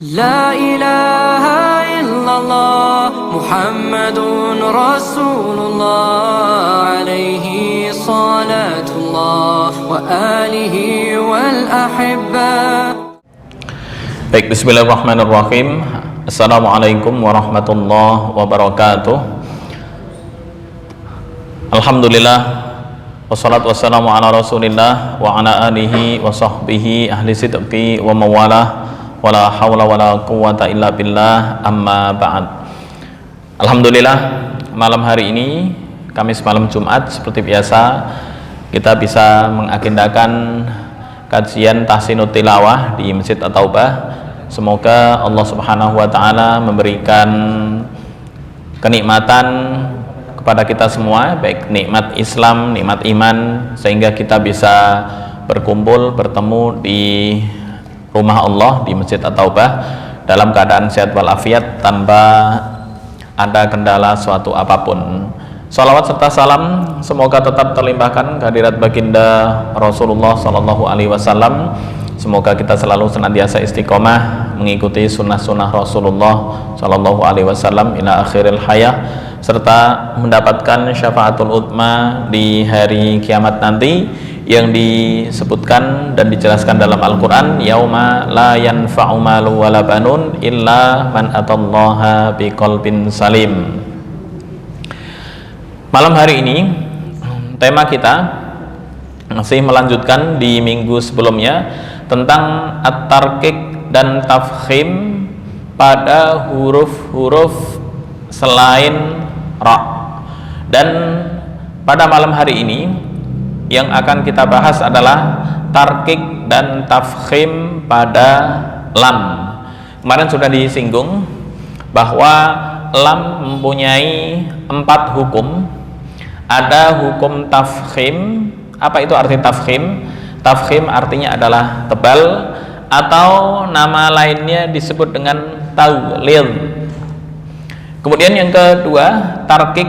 لا إله إلا الله محمد رسول الله عليه صلاة الله وآله والأحبة. Baik, bismillahirrahmanirrahim. Assalamualaikum warahmatullahi wabarakatuh. Alhamdulillah, wassalatu wassalamu ala rasulillah wa ala alihi wa sahbihi ahli sidqi wa mawalah, wala hawla wala quwwata illa billah, amma ba'd. Alhamdulillah, malam hari ini, Kamis malam Jumat, seperti biasa kita bisa mengagendakan kajian tahsinut tilawah di Masjid At-Taubah. Semoga Allah Subhanahu wa taala memberikan kenikmatan kepada kita semua, baik nikmat Islam, nikmat iman, sehingga kita bisa berkumpul, bertemu di rumah Allah di Masjid At-Taubah dalam keadaan sehat walafiat tanpa ada kendala suatu apapun. Salawat serta salam semoga tetap terlimpahkan kehadirat baginda Rasulullah Sallallahu Alaihi Wasallam. Semoga kita selalu senantiasa istiqomah mengikuti sunnah-sunnah Rasulullah Sallallahu Alaihi Wasallam ila akhiril hayah, serta mendapatkan syafaatul utma di hari kiamat nanti yang disebutkan dan dijelaskan dalam Al-Quran, yauma la yanfa'u malu wala banun illa man atallaha biqalbin salim. Malam hari ini tema kita masih melanjutkan di minggu sebelumnya tentang at-tarqiq dan tafkhim pada huruf-huruf selain ra. Dan pada malam hari ini yang akan kita bahas adalah tarqiq dan tafkhim pada lam. Kemarin sudah disinggung bahwa lam mempunyai 4 hukum. Ada hukum tafkhim. Apa itu arti tafkhim? Tafkhim artinya adalah tebal, atau nama lainnya disebut dengan taghlid. Kemudian yang kedua, tarqiq,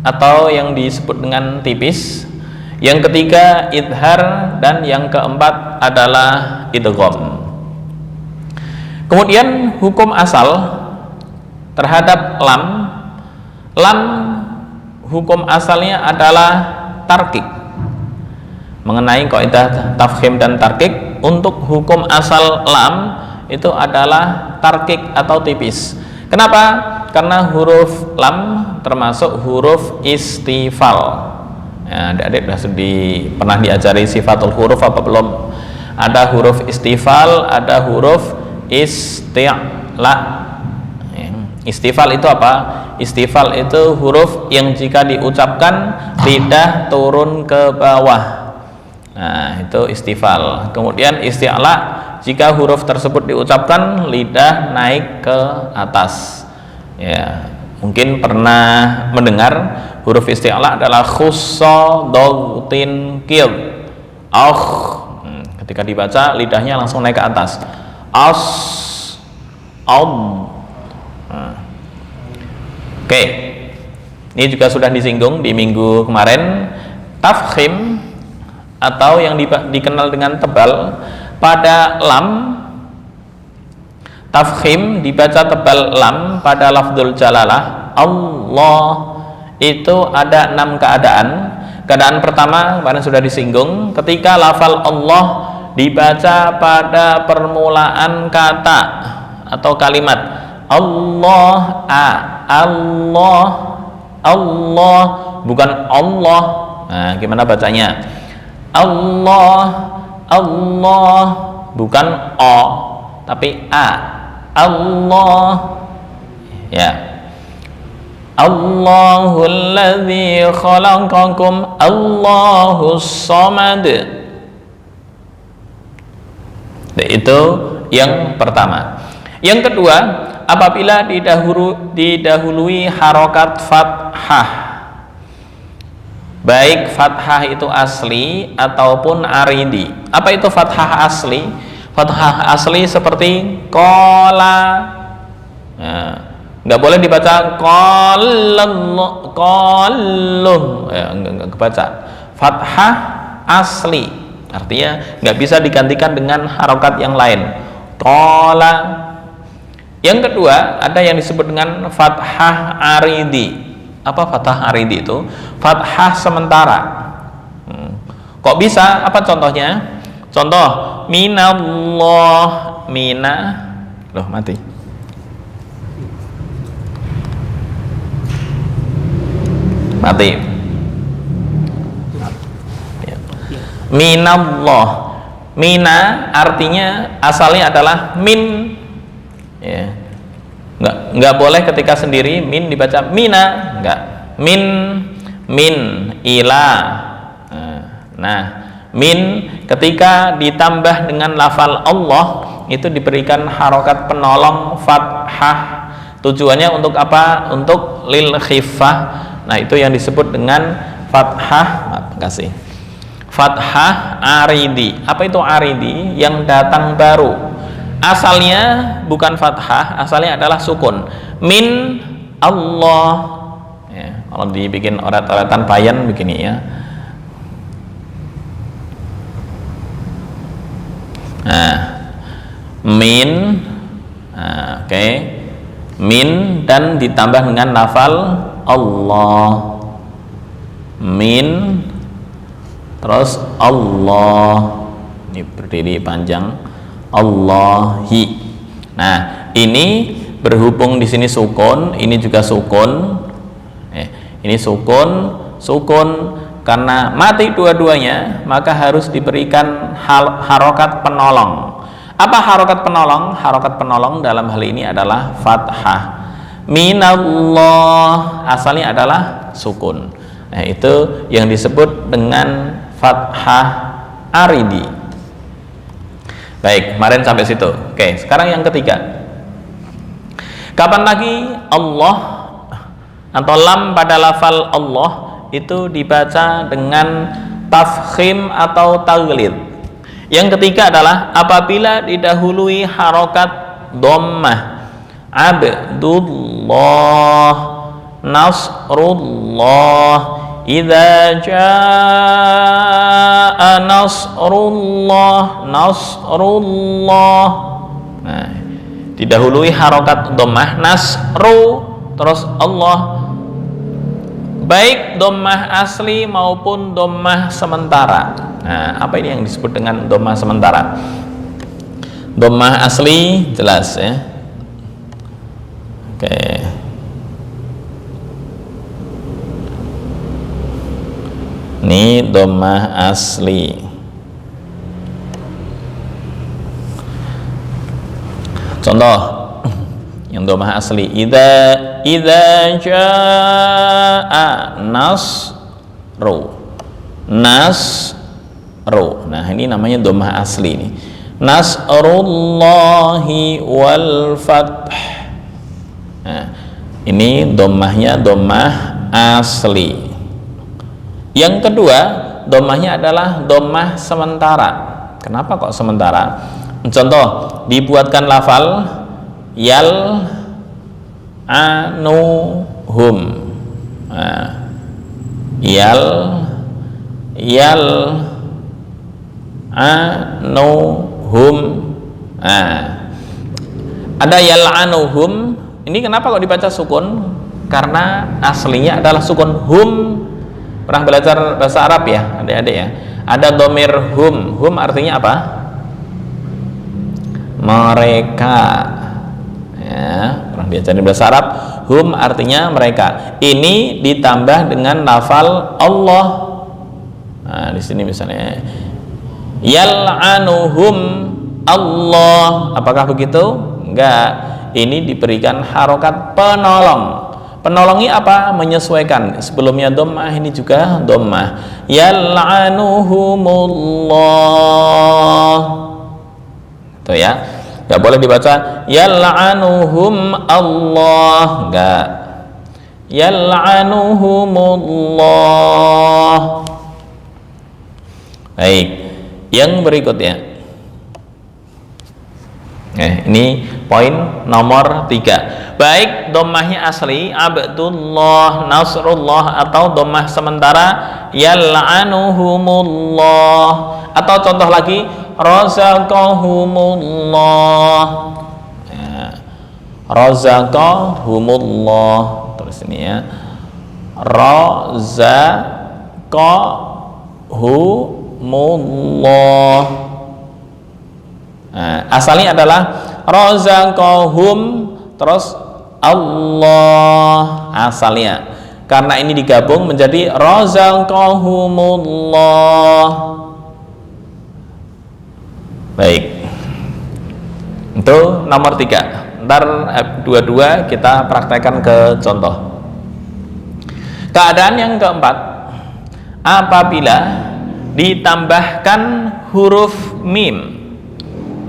atau yang disebut dengan tipis. Yang ketiga, idhar, dan yang keempat adalah idgham. Kemudian hukum asal terhadap lam. Lam hukum asalnya adalah tarqiq. Mengenai kaidah tafkhim dan tarqiq, untuk hukum asal lam itu adalah tarqiq atau tipis. Kenapa? Karena huruf lam termasuk huruf istifal. Ya, adik-adik pernah diajari sifatul huruf apa belum? Ada huruf istifal, ada huruf isti'la. Ya. Istifal itu apa? Istifal itu huruf yang jika diucapkan lidah turun ke bawah. Nah, itu istifal. Kemudian isti'la, jika huruf tersebut diucapkan lidah naik ke atas. Ya, mungkin pernah mendengar huruf isti'la adalah khussa dogtin kil. Ketika dibaca lidahnya langsung naik ke atas. Oke. Ini juga sudah disinggung di minggu kemarin. Tafkhim atau yang dikenal dengan tebal pada lam. Tafkhim dibaca tebal lam pada lafdzul jalalah Allah. Itu ada 6 keadaan. Keadaan pertama kemarin sudah disinggung, ketika lafal Allah dibaca pada permulaan kata atau kalimat Allah, Allah, Allah, bukan Allah. Nah, gimana bacanya? Allah, Allah, bukan O tapi A. Allah. Ya. Allahul ladzi khalaqakum Allahus samad. Itu yang pertama. Yang kedua, apabila didahului harokat fathah, baik fathah itu asli ataupun aridi. Apa itu fathah asli? Fathah asli seperti qala. Nah, nggak boleh dibaca qallu, ya, nggak kebaca. Fathah asli artinya nggak bisa digantikan dengan harokat yang lain. qala. Yang kedua ada yang disebut dengan fathah aridi. Apa fathah aridi itu? Fathah sementara. Kok bisa? Apa contohnya? Contoh minallah, mina, loh mati. Mati. Minallah. Mina artinya asalnya adalah min. Ya. Enggak boleh ketika sendiri min dibaca mina, enggak. Min ila. Nah, min ketika ditambah dengan lafal Allah itu diberikan harokat penolong fathah. Tujuannya untuk apa? Untuk lil khifah. Nah, itu yang disebut dengan fathah. Makasih. Fathah aridi. Apa itu aridi? Yang datang baru. Asalnya bukan fathah, asalnya adalah sukun. Min Allah. Ya, kalau dibikin orat-oratan bayan begini ya. Nah, min, nah, oke. Min dan ditambah dengan lafal Allah. Min, terus Allah. Ini berdiri panjang. Allahi. Nah, ini berhubung di sini sukun, ini juga sukun. Ini sukun karena mati dua-duanya, maka harus diberikan harokat penolong. Apa harokat penolong? Harokat penolong dalam hal ini adalah fathah. Minallah asalnya adalah sukun. Nah, itu yang disebut dengan fathah aridi. Baik, kemarin sampai situ. Oke, sekarang yang ketiga. Kapan lagi Allah atau lam pada lafal Allah itu dibaca dengan tafkhim atau taglid? Yang ketiga adalah apabila didahului harokat dhammah. Abdullah, nasrullah, idza jaa nasrullah. Nah, didahului harokat dhammah nasru, terus Allah, baik dhammah asli maupun dhammah sementara. Nah, apa ini yang disebut dengan dhammah sementara? Dhammah asli jelas ya. Oke. Ini dhammah asli. Contoh yang dhammah asli, idza jaa nasru. Nah, ini namanya dhammah asli nih. Nasrullahi wal fath. Nah, ini dhammahnya dhammah asli. Yang kedua, dhammahnya adalah dhammah sementara. Kenapa kok sementara? Contoh, dibuatkan lafal yal anuhum. Nah, yal anuhum. Nah, ada yal anuhum. Ini kenapa kok dibaca sukun? Karena aslinya adalah sukun hum. Pernah belajar bahasa Arab ya, adik-adik ya? Ada domir hum. Hum artinya apa? Mereka. Ya, pernah diajarin bahasa Arab. Hum artinya mereka. Ini ditambah dengan lafal Allah. Nah, di sini misalnya yal'anuhum Allah. Apakah begitu? Enggak. Ini diberikan harokat penolong. Penolongnya apa? Menyesuaikan. Sebelumnya dhammah, ini juga dhammah. Yal'anuhumullah. Itu ya. Enggak boleh dibaca yal'anuhum Allah. Enggak. Yal'anuhumullah. Baik. Yang berikutnya. Ini poin nomor 3. Baik dhammahnya asli Abdullah, Nasrullah, atau dhammah sementara yal'anuhumullah, atau contoh lagi razaqahumullah. Ya. Razaqahumullah. Terus ini ya. Razaqahumullah. Nah, asalnya adalah razaqahum terus Allah asalnya. Karena ini digabung menjadi razaqahumullah. Baik. Itu nomor 3. Ntar dua-dua kita praktekkan ke contoh. Keadaan yang keempat, apabila ditambahkan huruf mim.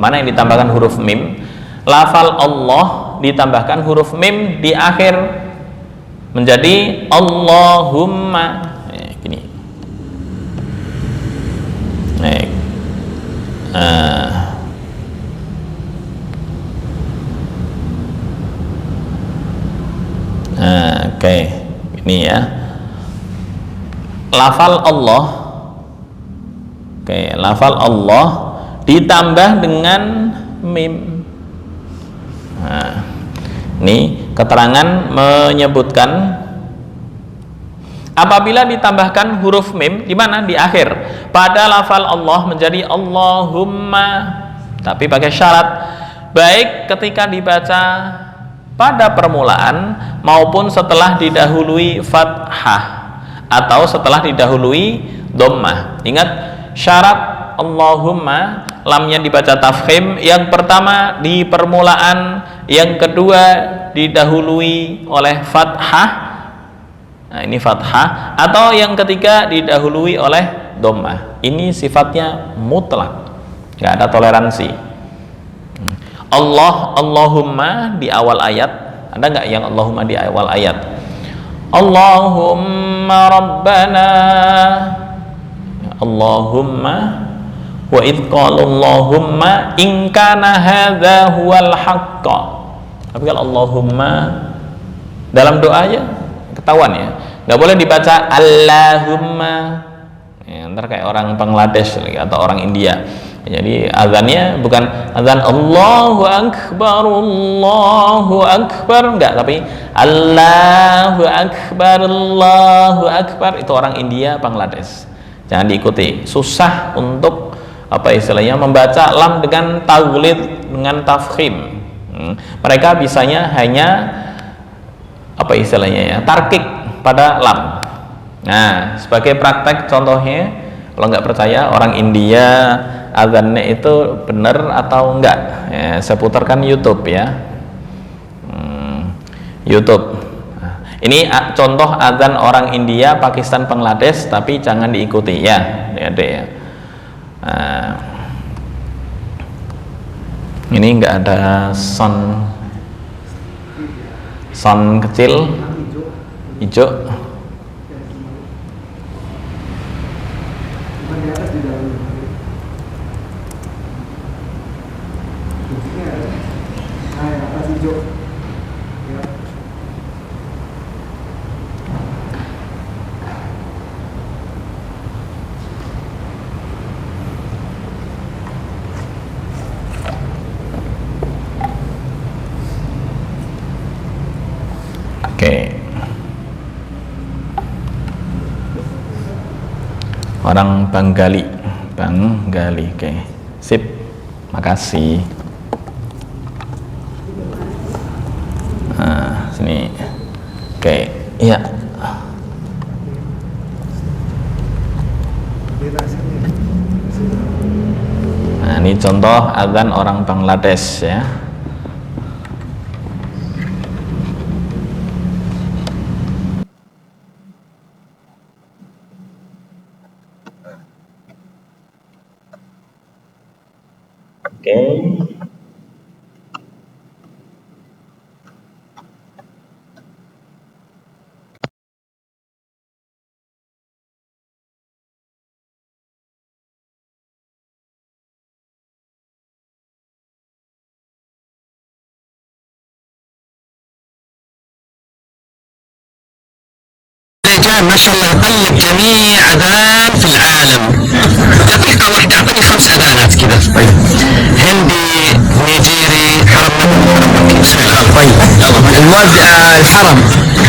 Mana yang ditambahkan huruf mim? Lafal Allah ditambahkan huruf mim di akhir menjadi Allahumma. Gini. Oke. Ini ya. Lafal Allah. Oke, lafal Allah ditambah dengan mim. Nah, ini keterangan menyebutkan apabila ditambahkan huruf mim di mana? Di akhir. Pada lafal Allah menjadi Allahumma, tapi pakai syarat baik ketika dibaca pada permulaan maupun setelah didahului fathah atau setelah didahului dhammah. Ingat syarat Allahumma, lamnya dibaca tafkhim, yang pertama di permulaan, yang kedua didahului oleh fathah. Nah, ini fathah, atau yang ketiga didahului oleh dhammah. Ini sifatnya mutlak, nggak ada toleransi. Allahumma di awal ayat, ada nggak yang Allahumma di awal ayat? Allahumma Rabbana, Allahumma, wa idh qala Allahumma in kana hadza huwal haqq. Tapi kalau Allahumma dalam doanya ketahuan ya, nggak boleh dibaca Allahumma ya, ntar kayak orang Bangladesh atau orang India. Jadi azannya bukan azan Allahu Akbar, Allahu Akbar, enggak, tapi Allahu Akbar, Allahu Akbar. Itu orang India, Bangladesh. Jangan diikuti. Susah untuk apa istilahnya membaca lam dengan taulid, dengan tafkhim. Mereka bisanya hanya apa istilahnya ya, tarkik pada lam. Nah, sebagai praktek contohnya, kalau nggak percaya orang India azannya itu benar atau enggak ya, saya putarkan YouTube ya. YouTube. Ini contoh azan orang India, Pakistan, Bangladesh, tapi jangan diikuti ya, adik-adik ya. Ini enggak ada sound kecil hijau. Oke. Orang Banggali. Oke. Sip. Makasih. Nah, sini. Oke, iya. Nah, ini contoh azan orang Bangladesh ya. Oke. الآن ما شاء الله يقلد جميع أذان في العالم. دقيقة واحدة، أعطني 5 أذانات كذا. طيب. هندي، نيجيري، حرم مكي. بسم الله. طيب. الحرم.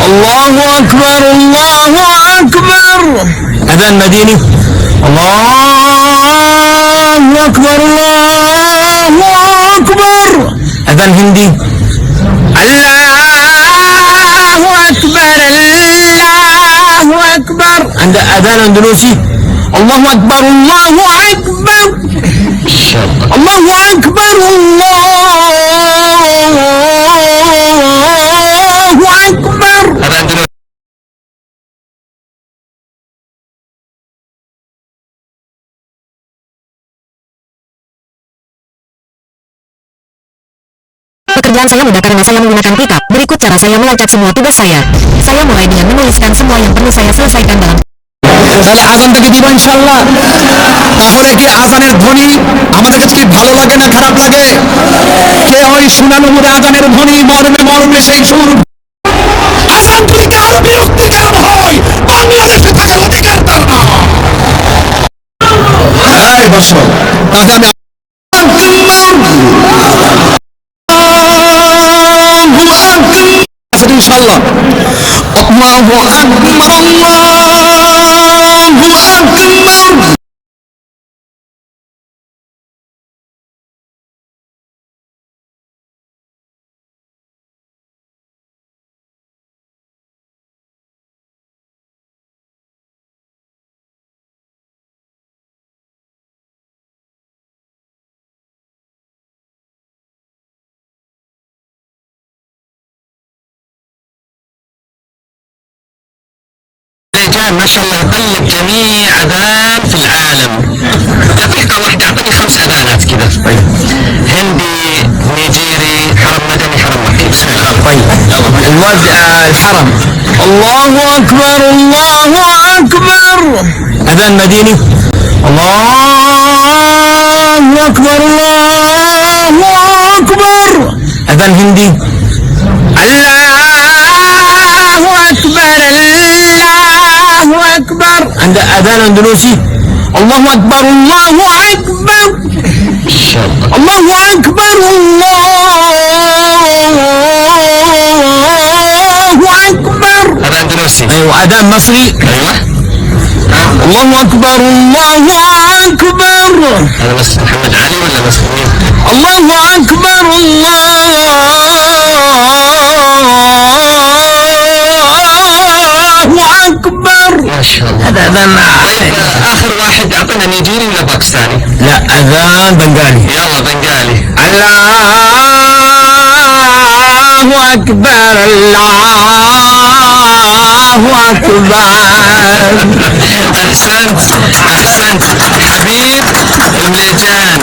الله أكبر الله أكبر. أذان مديني. الله أكبر الله أكبر. أذان هندي. الله أكبر الله أكبر. عند أذان أندلسي. الله أكبر الله أكبر. الله أكبر الله أكبر. هذا أندلسي. Pekerjaan saya mudah karena saya menggunakan pickup. Berikut cara saya meloncat semua tugas saya. Saya mulai dengan menuliskan semua yang perlu saya selesaikan dalam তাহলে আজানটাকে দিব ইনশাআল্লাহ। তাহলে কি আজানের ধ্বনি আমাদের কাছে কি ভালো লাগে না খারাপ লাগে? কে ওই সুনানুরে আজানের ধ্বনি মরমে মরমে সেই সুর। আজান যদি কারো বিরক্তিকর হয় বাংলাদেশে থাকার অধিকার তার না। এই বসো তাহলে আমি ইনশাআল্লাহ। আল্লাহু আকবার আল্লাহু আকবার। ما شاء الله يقلد جميع أذان في العالم. دقيقة واحدة، أعطني 5 أذانات كذا. طيب. هندي، نيجيري، حرم مدني، حرم مكي. بسم الله. طيب. الحرم. الله أكبر الله أكبر. أذان مديني. الله أكبر الله أكبر. أذان هندي. الله أكبر الله أكبر. عند أذان أندلسي. الله أكبر الله أكبر. الله أكبر الله أكبر. هذا أندلسي. أيوة. أذان مصري. أيوة. الله أكبر الله أكبر. هذا مصر محمد علي ولا مصر مين؟ الله أكبر الله أكبر. ما شاء الله. هذا أذان. طيب آخر واحد أعطينا نيجيري ولا باكستاني؟ لا أذان بنغالي. يلا بنغالي. الله أكبر الله أكبر. أحسنت أحسنت. حبيب الميجان.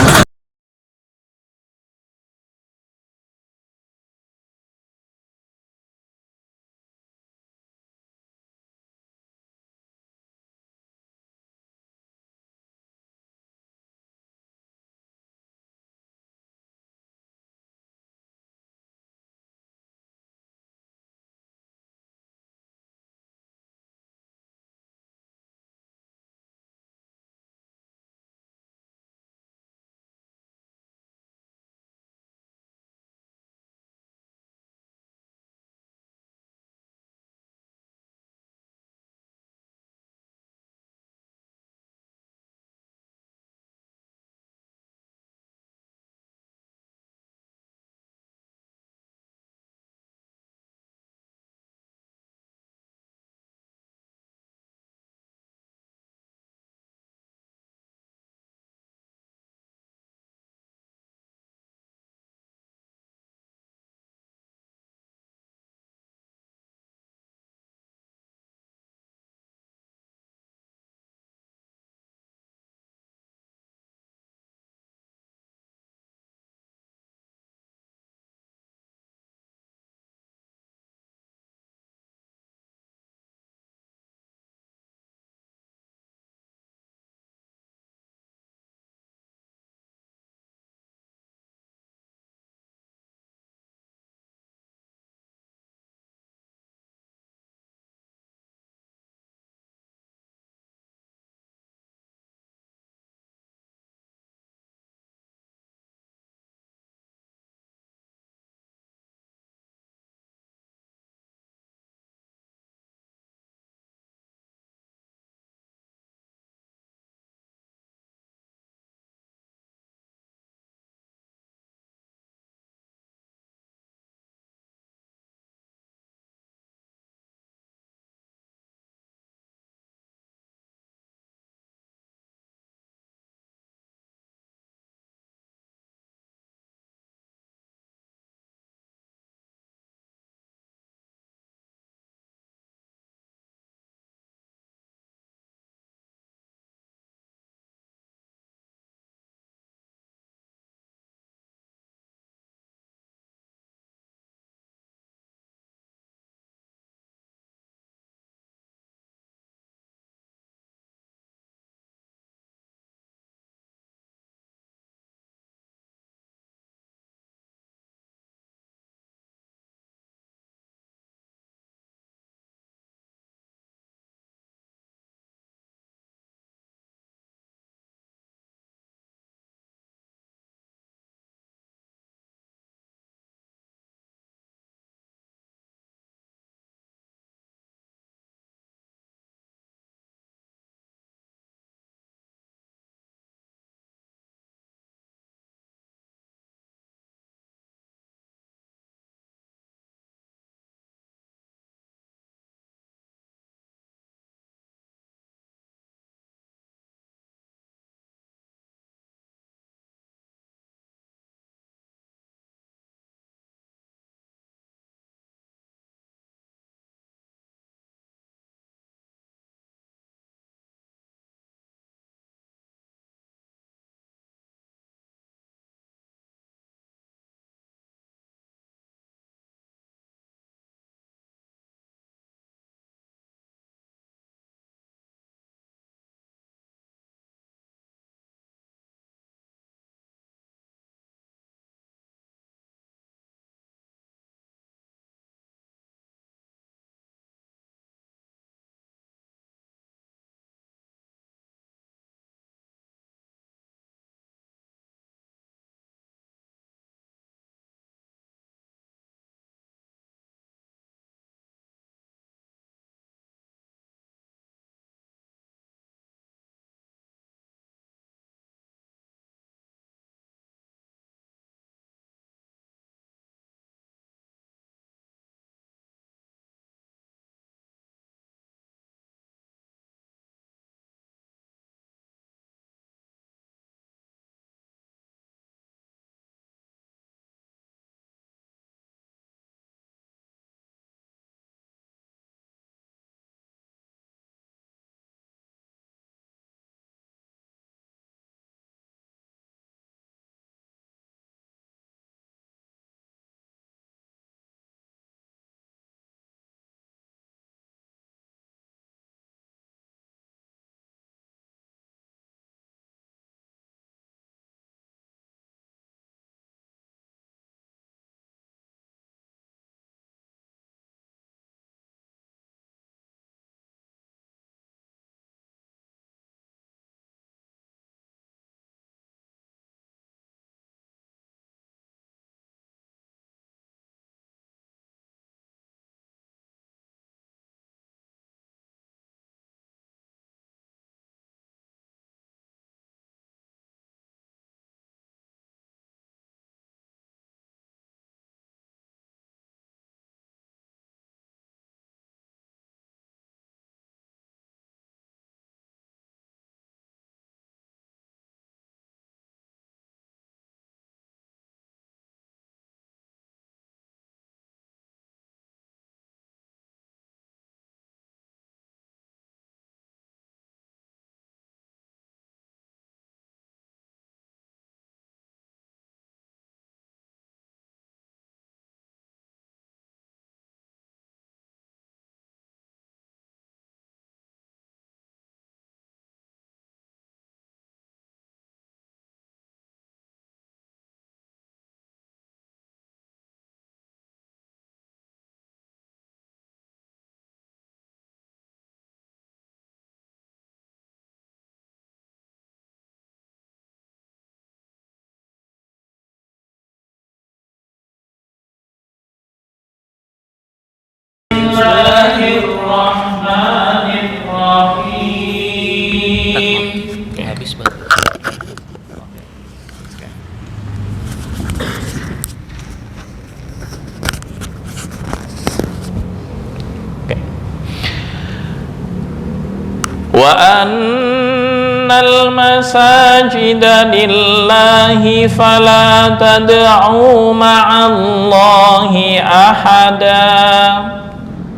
masajida lillahi fala tad'u ma'allahi ahada.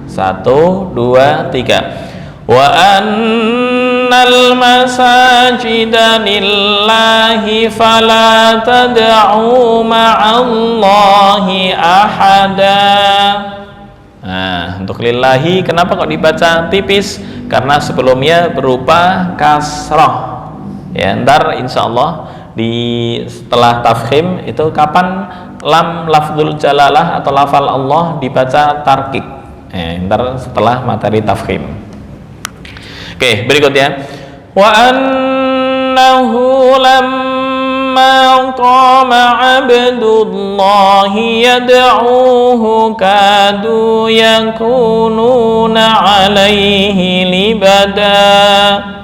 1, 2, 3. Wa annal masajida lillahi fala tad'u ma'allahi ahada. Nah, untuk lillahi kenapa kok dibaca tipis? Karena sebelumnya berupa kasroh. Ya, ntar insya Allah setelah tafkhim itu kapan lam lafzul jalalah atau lafal Allah dibaca tarkik. Ntar setelah materi tafkhim. Oke, berikutnya. Wa annahu lamma qama abdullahi yad'uhu kadu yakununa alaihi libada.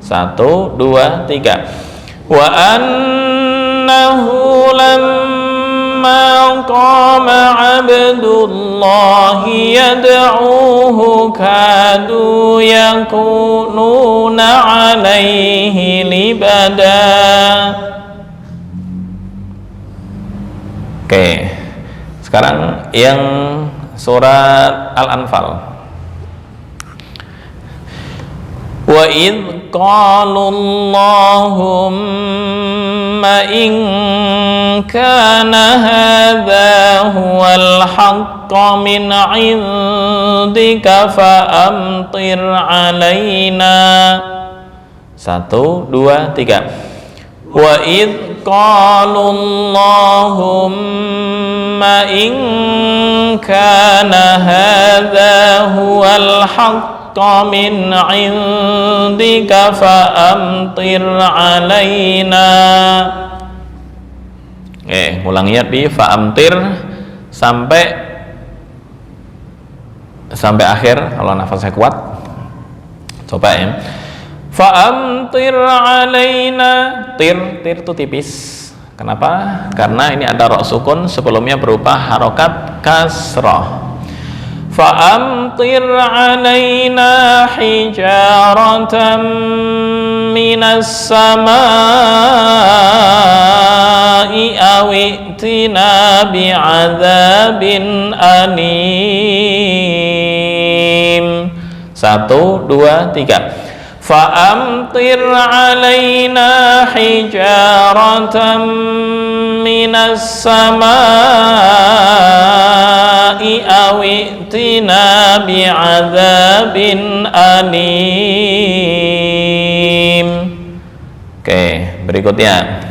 1, 2, 3. Wa annahu lamma qama abdullahi yad'uhu kadu yakununa alaihi libada. Oke, sekarang yang surat Al-Anfal. Wa idh qalu Allahumma in kana hadha huwal haqqa min 'indika fa amtir 'alaina. 1, 2, 3. Wa idh qalu Allahumma in kana hadha huwal haqqa min 'indika fa amtir 'alaina. Ulangi ya di fa amtir sampai akhir kalau nafasnya kuat. Coba ya. Fa'amtir alaina. Tir itu tipis. Kenapa? Karena ini ada ra sukun sebelumnya berupa harokat kasrah. Fa'amtir alaina hijaratan minas samai awi'tina bi'adzabin alim. 1, 2, 3. Fa'amtir alaina hijaratan minas samai awi'tina bi'adzabin alim. Oke, berikutnya.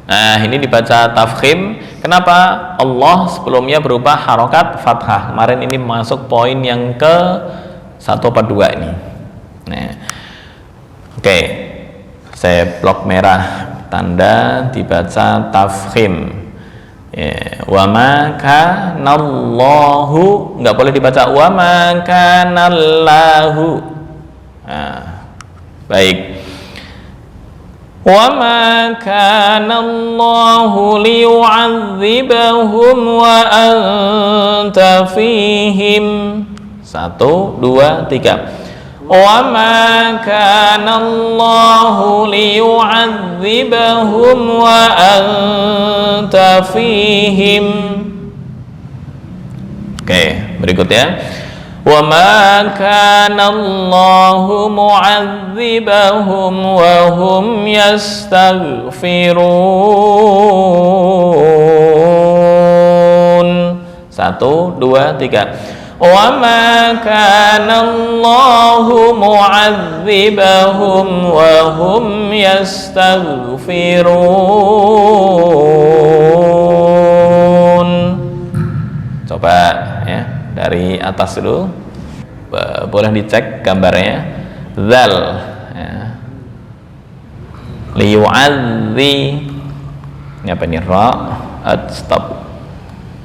Nah, ini dibaca tafkhim. Kenapa? Allah sebelumnya berubah harokat fathah. Kemarin ini masuk poin yang ke 1 apa 2 ini. Nah, oke, saya blok merah tanda dibaca tafkhim. Wa ma kanallahu, nggak boleh dibaca wa ma kanallahu. Nah, baik. Wa ma kanallahu liyu'adzibahum wa anta fihim. 1, 2, 3. Wa ma kana Allahu liyu'adzibahum wa anta fihim. Oke, berikutnya. Wa ma kana Allahu mu'adzibahum wa hum yastaghfirun. 1, 2, 3. Wa ma kana Allahu mu'adzibahum wa hum yastaghfirun. Coba ya, dari atas dulu. Boleh dicek gambarnya. Zal ya. Liyu'adzi. Ini apa ini? Ra. Stop.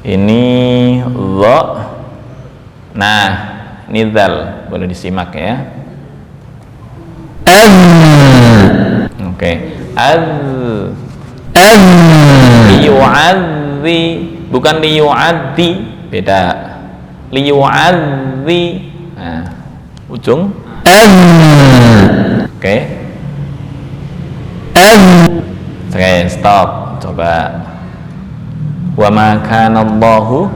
Ini dha. Nah, nizal boleh disimak ya. Oke. Liyu'adzi, bukan liyu'adzi, beda. Liyu'adzi. Nah, ujung. Oke. Oke, stop. Coba. Wa ma kana Allahu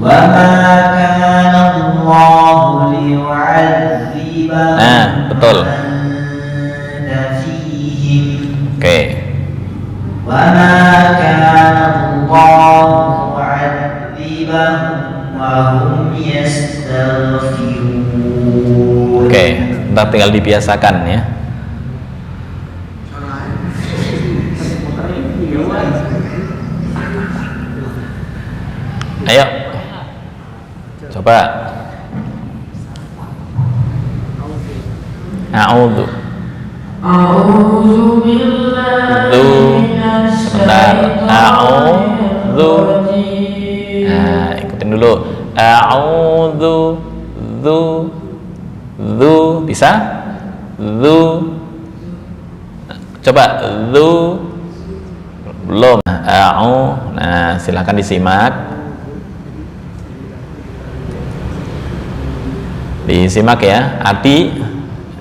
wa ma kana Allahu liyu'adzibahum Nah, betul. Oke. Wa ma kana Allahu mu'adzibahum wa hum yastaghfirun. Oke, ntar tinggal dibiasakan ya. Ayo, coba. A'udzu. Sebentar. A'udzu. Nah, ikutin dulu. A'udzu. Zu. Bisa? Zu. Coba. Zu. Belum. Nah, silakan disimak. Disimak ya, Ati.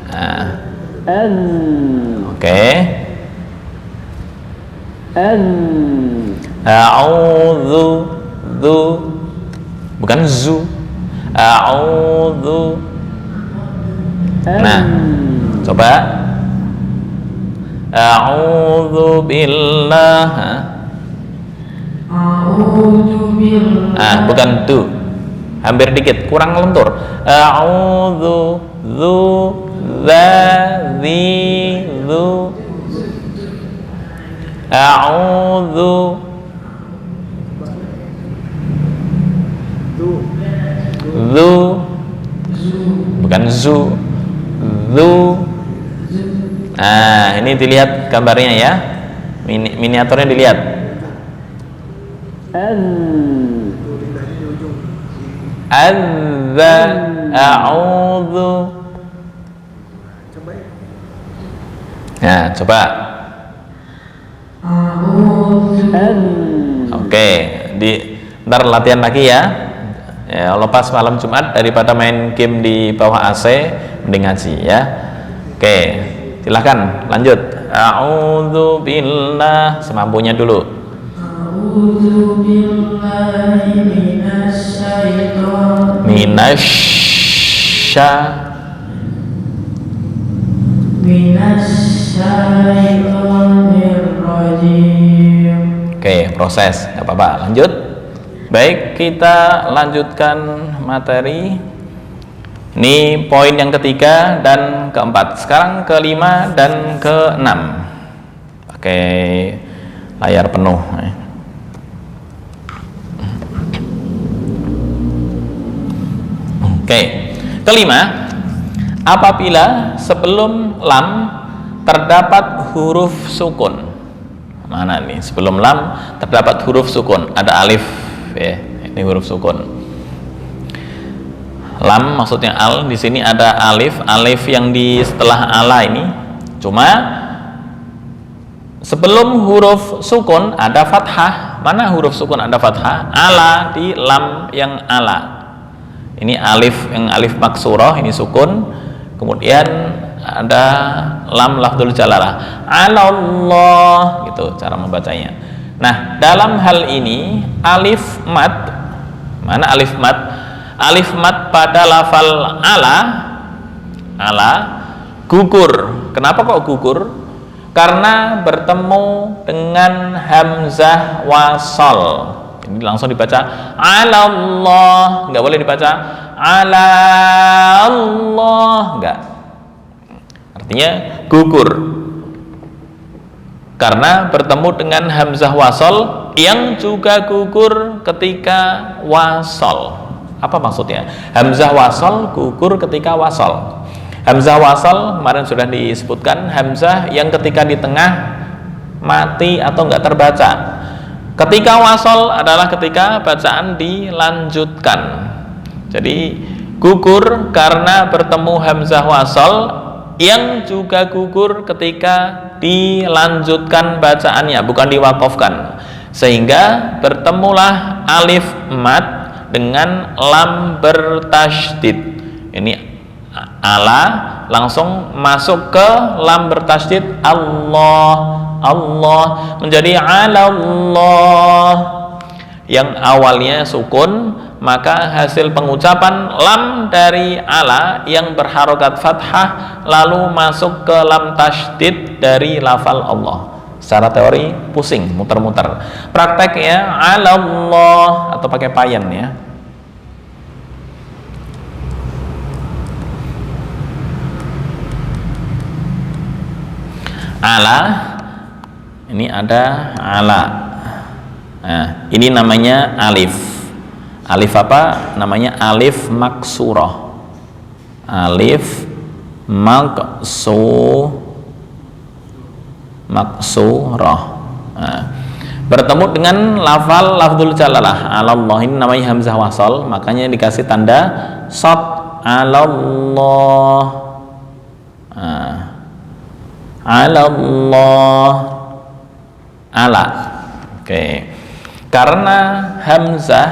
Nah. Oke. A'udzu. Zu. Bukan zu. A'udzu. Nah, coba. A'udzu billah. Bukan tu. Hampir dikit, kurang lentur. A'udzu zu zi zu. A'udzu zu, bukan zu. Zu. Nah, ini dilihat gambarnya ya. Miniaturnya dilihat. Azza a'udzu. Nah, coba. Oke, ntar latihan lagi ya. Ya, lepas malam Jumat daripada main game di bawah AC, mending ngaji ya. Oke, silakan lanjut. A'udzu billah, semampunya dulu. A'udzu billahi minasyaitonir rajim. Oke, proses, nggak apa-apa, lanjut. Baik, kita lanjutkan materi. Ini poin yang ketiga dan keempat. Sekarang kelima dan keenam. Pakai layar penuh. Oke, kelima, apabila sebelum lam terdapat huruf sukun. Mana nih? Sebelum lam terdapat huruf sukun, ada alif. Ya, ini huruf sukun. Lam maksudnya al, di sini ada alif. Alif yang di setelah ala ini. Cuma sebelum huruf sukun ada fathah. Mana huruf sukun ada fathah? Ala di lam yang ala. Ini alif yang alif maksurah, ini sukun. Kemudian ada lam lafdzul jalalah. Allah gitu cara membacanya. Nah, dalam hal ini alif mad, mana alif mad? Alif mad pada lafal ala gugur. Kenapa kok gugur? Karena bertemu dengan hamzah wasol. Ini langsung dibaca Allah, nggak boleh dibaca ala Allah, nggak. Artinya gugur. Karena bertemu dengan hamzah wasol yang juga gugur ketika wasol. Apa maksudnya? Hamzah wasol gugur ketika wasol. Hamzah wasol kemarin sudah disebutkan, hamzah yang ketika di tengah mati atau enggak terbaca. Ketika wasol adalah ketika bacaan dilanjutkan. Jadi gugur karena bertemu hamzah wasol yang juga gugur ketika dilanjutkan bacaannya, bukan diwakafkan. Sehingga bertemulah alif mad dengan lam bertasydid. Ini ala langsung masuk ke lam bertasydid Allah, Allah menjadi ala Allah yang awalnya sukun, maka hasil pengucapan lam dari ala yang berharokat fathah lalu masuk ke lam tasydid dari lafal Allah. Secara teori pusing, muter-muter. Prakteknya ala Allah atau pakai payan ya. Ala, ini ada ala. Nah, ini namanya alif. Alif apa? Namanya alif maksurah. Alif maksurah. Nah, bertemu dengan lafdzul jalalah Allah, ini namanya hamzah wasal, makanya dikasih tanda shad Allah. Nah, Allah ala. Oke. Karena hamzah,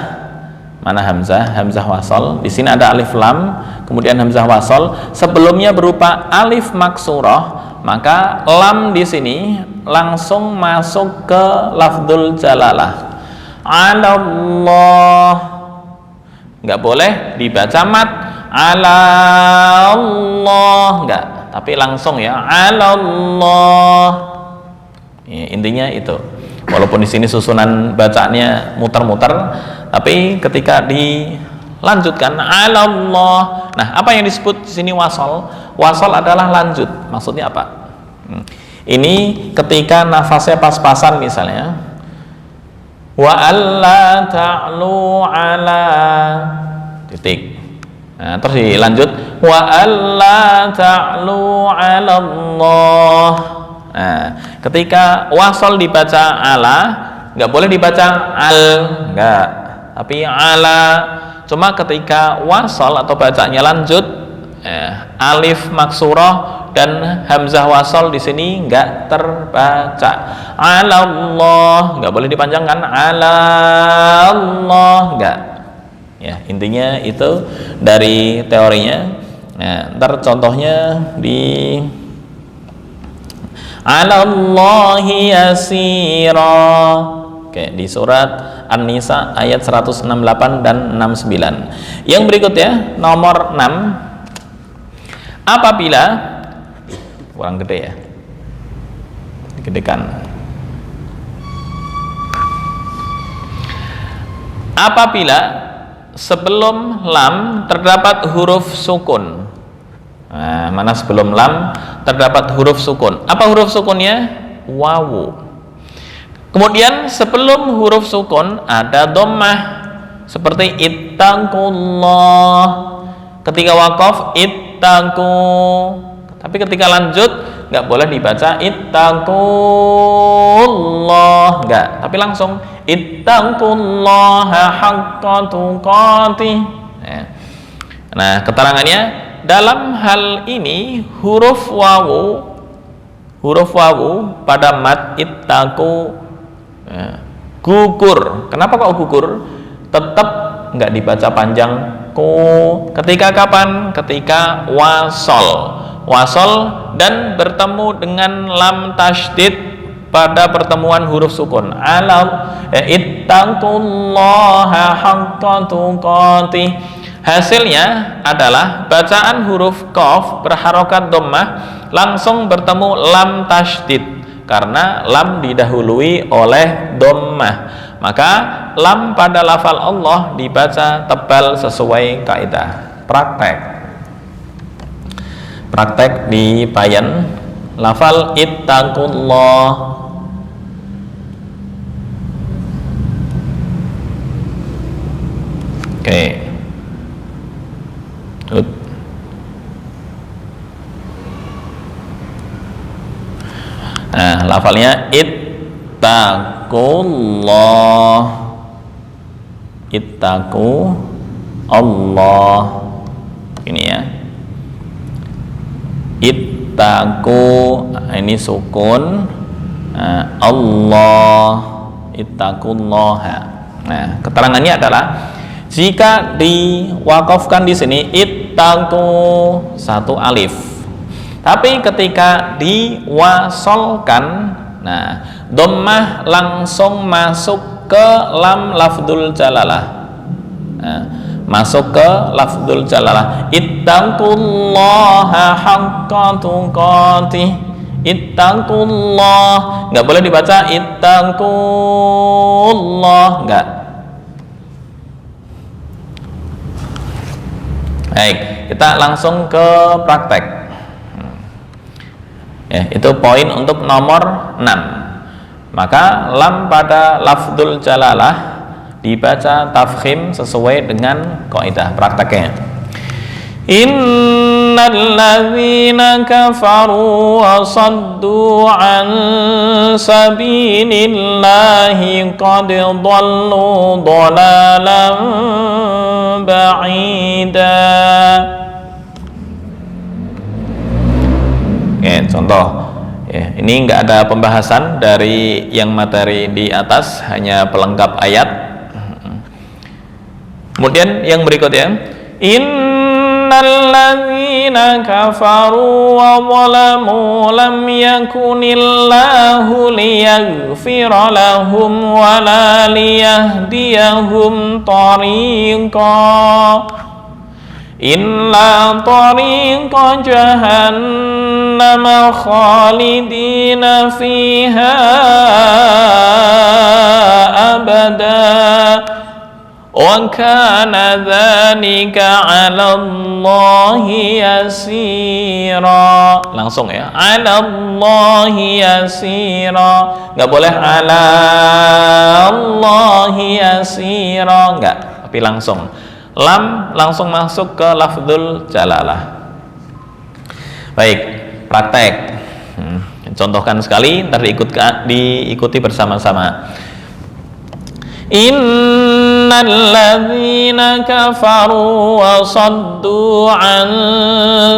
mana hamzah? Hamzah wasal. Di sini ada alif lam, kemudian hamzah wasal. Sebelumnya berupa alif maksurah, maka lam di sini langsung masuk ke lafdzul jalalah. Allah. Enggak boleh dibaca mat ala Allah, enggak, tapi langsung ya Allah. Ya, intinya itu. Walaupun di sini susunan bacaannya muter-muter, tapi ketika dilanjutkan Allah. Nah, apa yang disebut di sini wasal? Wasal adalah lanjut. Maksudnya apa? Ini ketika nafasnya pas-pasan misalnya. Wa alla ta'lu ala titik. Nah, terus dilanjut wa alla ta'lu ala Allah. Nah, ketika wasal dibaca ala, nggak boleh dibaca al, nggak, tapi ala. Cuma ketika wasal atau bacanya lanjut, alif maksurah dan hamzah wasal di sini nggak terbaca. Ala Allah, nggak boleh dipanjangkan. Ala Allah, nggak. Ya, intinya itu dari teorinya. Nah, ntar contohnya di ala Allahi yasira. Oke, di surat An-Nisa ayat 168 dan 69. Yang berikutnya nomor 6. Apabila kurang gede ya, digedekan. Apabila sebelum lam terdapat huruf sukun. Nah, mana sebelum lam terdapat huruf sukun? Apa huruf sukunnya? Wawu. Kemudian sebelum huruf sukun ada dhammah seperti ittaqullah. Ketika waqaf ittaqu. Tapi ketika lanjut nggak boleh dibaca ittaqullah, nggak, tapi langsung ittaqullaha haqqa tuqatih. Nah, keterangannya dalam hal ini huruf wawu pada mat ittaqu gugur. Kenapa kok gugur? Tetap nggak dibaca panjang ku. Ketika kapan? Ketika wasol dan bertemu dengan lam tasydid pada pertemuan huruf sukun. Ittaqullaha haqqa tuqatih. Hasilnya adalah bacaan huruf qaf berharokat dhammah langsung bertemu lam tasydid karena lam didahului oleh dhammah. Maka lam pada lafal Allah dibaca tebal sesuai kaidah. Praktek di payan lafal ittaqullah. Oke. Nah, lafalnya ittaqullah. Ittaqu Allah. Ini ya. Ittaqu, ini sukun. Allah, ittaqullaha. Nah, keterangannya adalah jika diwakafkan di sini ittaqu ittaqu satu alif. Tapi ketika diwasolkan, nah dhammah langsung masuk ke lam lafdzul jalalah. Nah, masuk ke lafdzul jalalah. Ittaqullaha haqqa tuqatih. Ittaqullah, nggak boleh dibaca ittaqullah, nggak. Baik, kita langsung ke praktek. Ya, itu poin untuk nomor 6. Maka lam pada lafdzul jalalah dibaca tafkhim sesuai dengan kaidah prakteknya. Innal ladzina kafaru wa saddu an sabilillahi qad dhallu dhalalan ba'ida. Oke, contoh ya, ini enggak ada pembahasan dari yang materi di atas, hanya pelengkap ayat. Kemudian yang berikutnya, innal ladzina kafaru wa zalamu lam yakunillahu liyaghfira lahum wa la liyahdiyahum tariqa illa tariqa jahannam khalidina fiha abada wa kana dzalika 'ala Allahi yasira. Langsung ya, 'ala Allahi yasira. Enggak boleh 'ala Allahi yasira, enggak, tapi langsung. Lam langsung masuk ke lafdzul jalalah. Baik, praktek. Contohkan sekali, ntar diikuti bersama-sama. Innal ladzina kafaru wa saddu an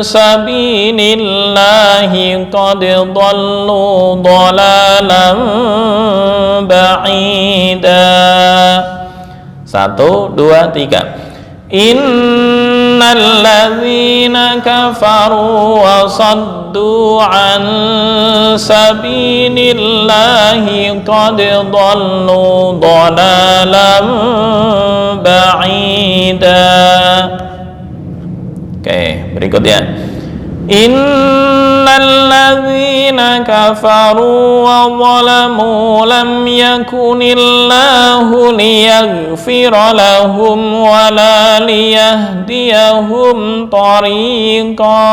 sabilillahi qad dhallu dhalalan ba'ida. 1, 2, 3. Innal ladzina kafaru wa saddu an sabilillahi qad dhallu dhalalan ba'ida. Oke, berikutnya. Innal ladzina kafaru wa zalamu lam yakunillahu liyaghfira lahum wa la liyahdiyahum tariqa.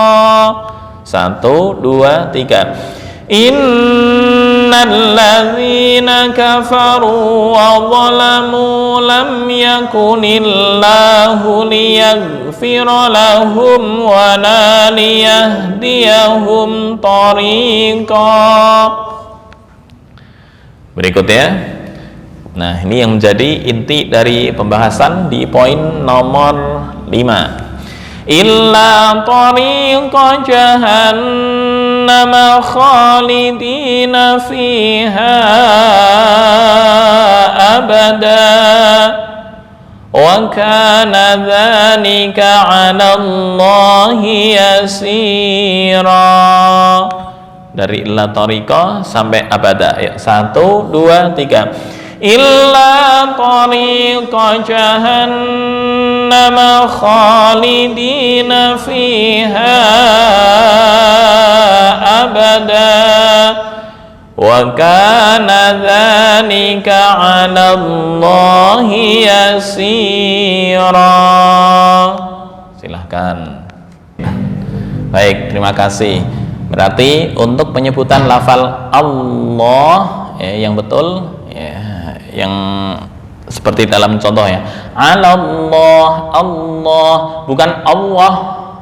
1, 2, 3. Innal ladzina kafaru wa zalamu lam yakunillahu liyaghfira lahum wa la liyahdiyahum tariqa. Berikutnya, nah ini yang menjadi inti dari pembahasan di poin nomor 5. Illa tariqa jahannam khalidina fiha abada wa kana dzalika 'ala Allahi yasira. Dari illa tariqa sampai abada. Ayo, 1, 2, 3. Illa tariqa jahannam khalidina fiha abada wa kana dzalika 'ala Allahi yasira. Silahkan. Baik, terima kasih. Berarti untuk penyebutan lafal Allah ya, yang betul ya, yang seperti dalam contoh ya, Allah, Allah, bukan Allah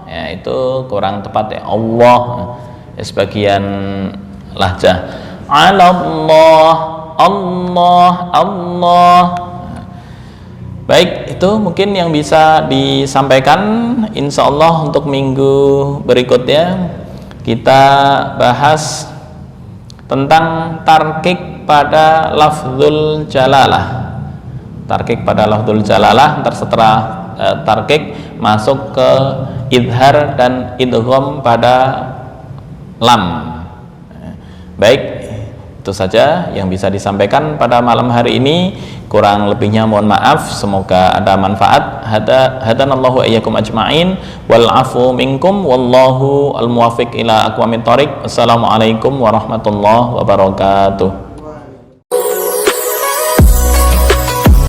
ya, itu kurang tepat ya, Allah ya, sebagian lahjah Allah, Allah, Allah. Baik, itu mungkin yang bisa disampaikan. Insya Allah untuk minggu berikutnya kita bahas tentang tarkik pada lafdzul jalalah. Tarkik pada lafdzul jalalah, ntar setelah tarkik masuk ke idhar dan idgham pada lam. Baik, itu saja yang bisa disampaikan pada malam hari ini. Kurang lebihnya mohon maaf, semoga ada manfaat. Hadanallahu iyyakum ajma'in wal afu minkum wallahu al muwaffiq ila aqwamit thoriq. Assalamualaikum warahmatullahi wabarakatuh.